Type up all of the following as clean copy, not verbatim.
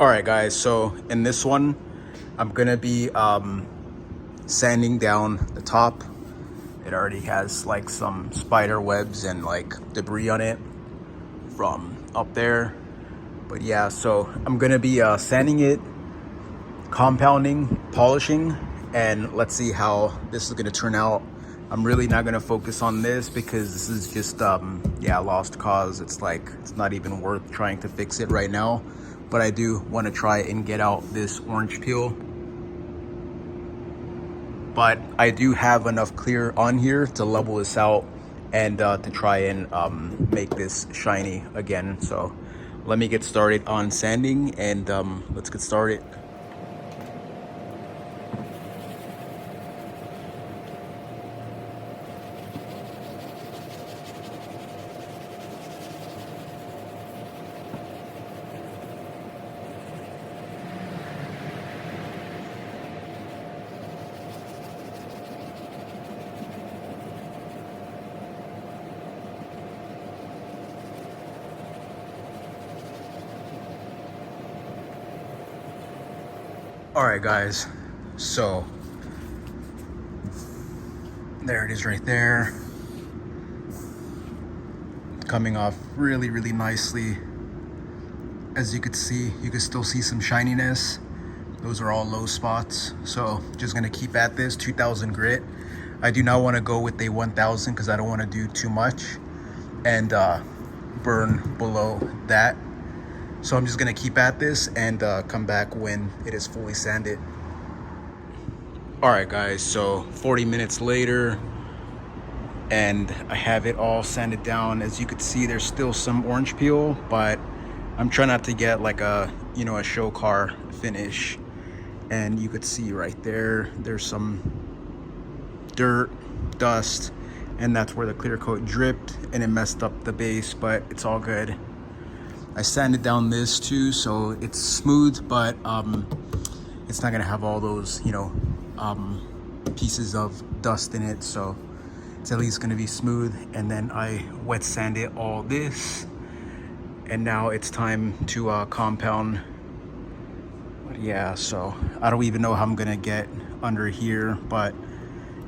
All right, guys, so in this one I'm gonna be sanding down the top. It already has like some spider webs and like debris on it from up there, but yeah, so I'm gonna be sanding it, compounding, polishing, and let's see how this is gonna turn out. I'm really not gonna focus on this because this is just yeah, lost cause. It's like it's not even worth trying to fix it right now, but I do want to try and get out this orange peel. But I do have enough clear on here to level this out and to try and make this shiny again. So let me get started on sanding, and let's get started. All right, guys, so there it is right there, coming off really nicely. As you could see, you can still see some shininess. Those are all low spots, so just gonna keep at this 2000 grit. I do not want to go with a 1000 because I don't want to do too much and burn below that. So I'm just gonna keep at this and come back when it is fully sanded. All right, guys, so 40 minutes later, and I have it all sanded down. As you could see, there's still some orange peel, but I'm trying not to get like a, you know, a show car finish. And you could see right there, there's some dirt, dust, and that's where the clear coat dripped and it messed up the base, but it's all good. I sanded down this too, so it's smooth, but it's not gonna have all those, you know, pieces of dust in it, so it's at least gonna be smooth. And then I wet sanded all this, and now it's time to compound. But yeah, so I don't even know how I'm gonna get under here, but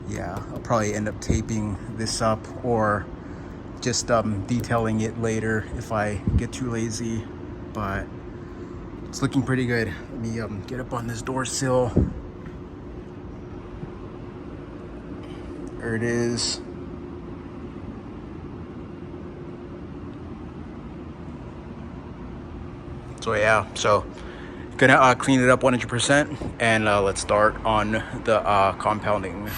yeah, I'll probably end up taping this up or just detailing it later if I get too lazy. But it's looking pretty good. Let me get up on this door sill. There it is. So yeah, so gonna clean it up 100%, and let's start on the compounding.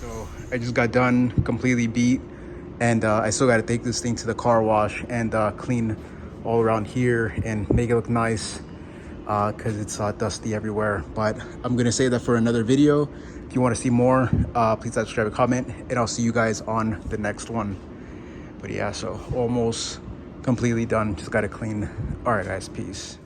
So I just got done completely beat, and I still got to take this thing to the car wash and clean all around here and make it look nice because it's dusty everywhere. But I'm gonna save that for another video. If you want to see more, please subscribe and comment, and I'll see you guys on the next one. But yeah, so almost completely done, just got to clean. All right, guys, peace.